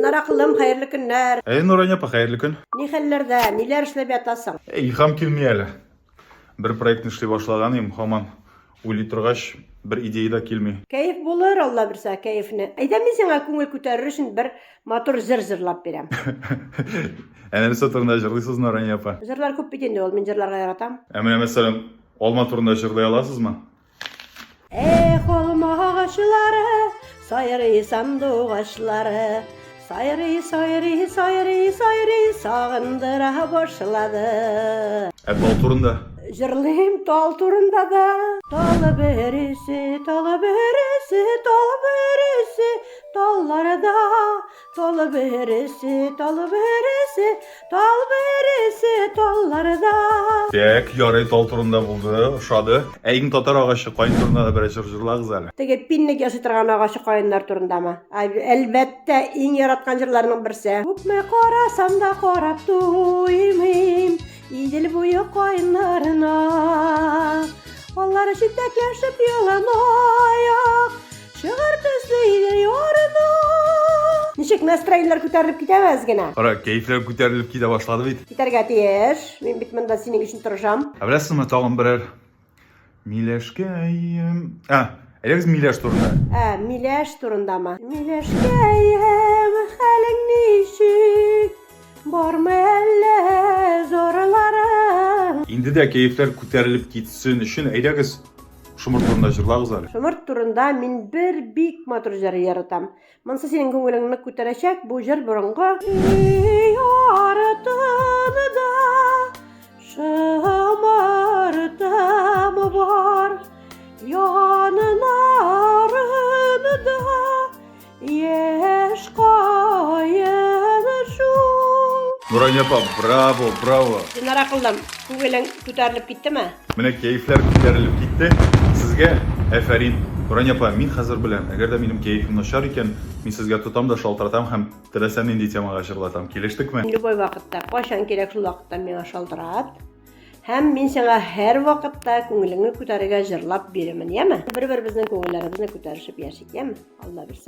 Җаннар акыллым, хәерле көннәр. Нурания апа, хәерле көн. Ни хәлләрдә, ниләр эшләп ятасың? Илһам килми әле. Бер проектны эшли башлаган идем, һаман уйлый торгач, бер идея да килми. Кәеф булыр, Алла бирсә, кәефне. Әйдә мин сиңа күңел күтәрер өчен бер матур җыр җырлап бирәм. Нәрсә турында җырлыйсыз, Нурания апа? Җырлар күп бит инде ул, мин җырларга яратам. Менә мәсәлән, алма турында җырлый аласызмы? Эх, алма агачлары, сайрый сандугачлары, сайрый, сайрый, сайрый, сайрый, сагындыра башлады. Тал турында. Җырлыйм тал турында да. Талы бересе, талы бересе, талы бересе, талларда. Талы бересе, талы бересе, тал бересе, талларда. Так, ярый, тал турында булды, ошады. Иң татар агачы кайын турында да бер җыр җырлагыз әле. Теге пинник ясый торган агачы каеннар турындамы? Әлбәттә, иң яраткан җырларның берсе. Күпме карасам да карап туймыйм, Идел буе каеннарына. Алар җитәкләшеп яланаяк, чыгар төсле Идел ярына. Ничек настроениеләр күтәрелеп китәбез генә? Кара, кәефләр күтәрелеп китә башлады бит. Китәргә тиеш. Мин бит монда синең өчен торышам. Беләсезме, тагын берәр Миләшкәем. Әйдәгез Миләш турында. Миләш турындамы? Миләшкәем, хәлең ничек? Бармы әллә зарларың? Инде дә кәефләр күтәрелеп китсен өчен әйдәгез шомырт турында җырлагыз әле. Шомырт турында мин бер бик матур җыр яратам. Монсы синең күңелеңне күтәрәчәк бу җыр борынгы. Яратыны шомыртым бар, янынарыны да яшь каен шул. Нурания апа, браво, браво. Җаннар акыллым, күңелең күтәрелеп киттеме? Менә кәефләр күтәрелеп китте. Сезгә афәрин. Нурания апа, мин хәзер беләм, әгәр дә минем кәефем начар икән, мин сезгә тотам да шалтыратам һәм теләсәм нинди темага җырлатам. Килештекме? Любой вакытта, кайчан кирәк шул вакытта миңа шалтырат. Һәм мин сиңа һәр вакытта күңелеңне күтәрергә җырлап бирәмен, яме? Бер-беребезнең күңелләребезне күтәрешеп яшик, яме? Алла бирсә.